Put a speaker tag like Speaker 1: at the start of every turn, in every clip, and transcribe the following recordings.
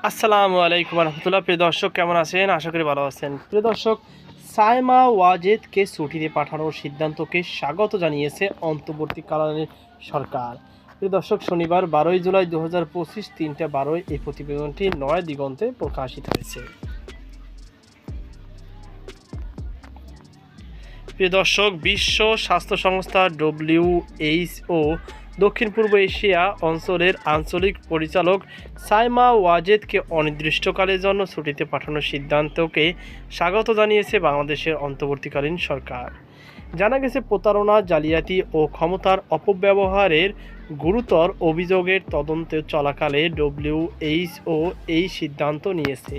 Speaker 1: আসসালামু আলাইকুম রহমতুল্লাহ। প্রিয় দর্শক, কেমন আছেন? আশা করি ভালো আছেন। প্রিয় দর্শক, সাইমা ওয়াজেদকে ছুটিতে পাঠানোর সিদ্ধান্তকে স্বাগত জানিয়েছে অন্তর্বর্তীকালীন সরকার। প্রিয় দর্শক, শনিবার 12 জুলাই 2025 3:12 এই প্রতিবেদনটি নয়া দিগন্তে প্রকাশিত হয়েছে। প্রিয় দর্শক, বিশ্ব স্বাস্থ্য সংস্থা WHO দক্ষিণ পূর্ব এশিয়া অঞ্চলের আঞ্চলিক পরিচালক সাইমা ওয়াজেদকে অনির্দিষ্টকালের জন্য ছুটিতে পাঠানোর সিদ্ধান্তকে স্বাগত জানিয়েছে বাংলাদেশের অন্তর্বর্তীকালীন সরকার। জানা গেছে, প্রতারণা, জালিয়াতি ও ক্ষমতার অপব্যবহারের গুরুতর অভিযোগের তদন্ত চলাকালে WHO এই সিদ্ধান্ত নিয়েছে।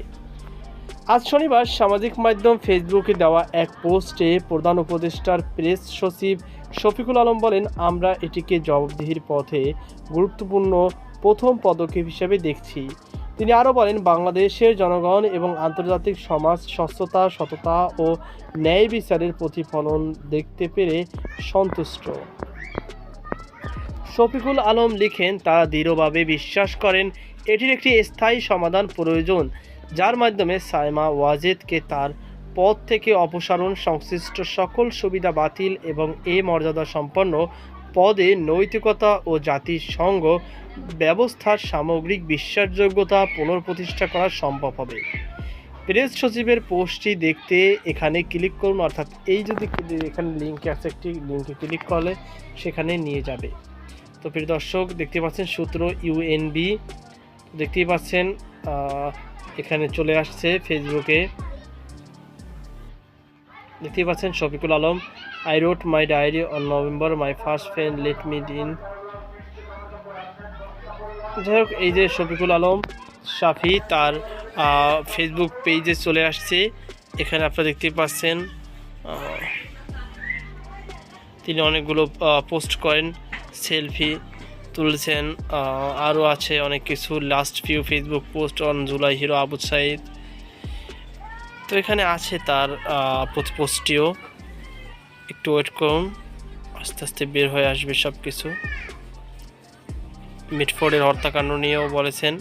Speaker 1: আজ শনিবার সামাজিক মাধ্যম ফেসবুকে দেওয়া এক পোস্টে প্রধান উপদেষ্টার প্রেস সচিব শফিকুল আলম বলেন, আমরা এটিকে জবাবদিহির পথে গুরুত্বপূর্ণ প্রথম পদক্ষেপ হিসেবে দেখছি। তিনি আরও বলেন, বাংলাদেশের জনগণ এবং আন্তর্জাতিক সমাজ স্বচ্ছতা, সততা ও ন্যায় বিচারের প্রতিফলন দেখতে পেরে সন্তুষ্ট। শফিকুল আলম লিখেন, তারা দৃঢ়ভাবে বিশ্বাস করেন এটির একটি স্থায়ী সমাধান প্রয়োজন, যার মাধ্যমে সাইমা ওয়াজেদকে তার পদ থেকে অপসারণ, সংশ্লিষ্ট সকল সুবিধা বাতিল এবং এ মর্যাদা সম্পন্ন পদে নৈতিকতা ও জাতিসংঘ ব্যবস্থার সামগ্রিক বিশ্বাসযোগ্যতা পুনঃপ্রতিষ্ঠা করা সম্ভব হবে। প্রেস সচিবের পোস্টটি দেখতে এখানে ক্লিক করুন, অর্থাৎ এই যদি এখানে লিঙ্কে আছে, একটি লিঙ্কে ক্লিক করলে সেখানে নিয়ে যাবে। তো প্রিয় দর্শক, দেখতে পাচ্ছেন সূত্র UNB, দেখতেই পাচ্ছেন এখানে চলে আসছে ফেসবুকে। দেখতেই পাচ্ছেন Shafiqul Alam, I wrote my diary on November, my first friend let me in. যাই হোক, এই যে শফিকুল আলম শাফি তার ফেসবুক পেজে চলে আসছে। এখানে আপনারা দেখতেই পাচ্ছেন তিনি অনেকগুলো পোস্ট করেন, সেলফি তুলছেন, আরও আছে অনেক কিছু। Last few Facebook post on July hero Abu Sayeed. তো এখানে আছে তার পোস্টটিও, একটু ওয়েট করুন, আস্তে আস্তে বের হয়ে আসবে সব কিছু। মিটফোর্ডের হত্যাকাণ্ড নিয়েও বলেছেন।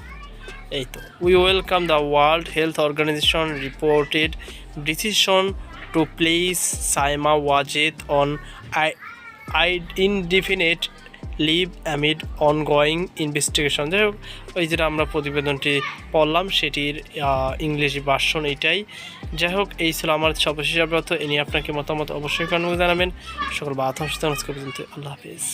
Speaker 1: এই তো, we welcome the World Health Organization reported decision to place Saima Wazed on indefinite leave amid ongoing investigation. যাই হোক, ওই যেটা আমরা প্রতিবেদনটি পড়লাম সেটির ইংলিশ ভার্সন এইটাই। যাই হোক, এই ছিল আমার সর্বশেষ আপডেট। এ নিয়ে আপনাকে মতামত অবশ্যই কমেন্টে জানাবেন। সকল বাধা পর্যন্ত আল্লাহ হাফিজ।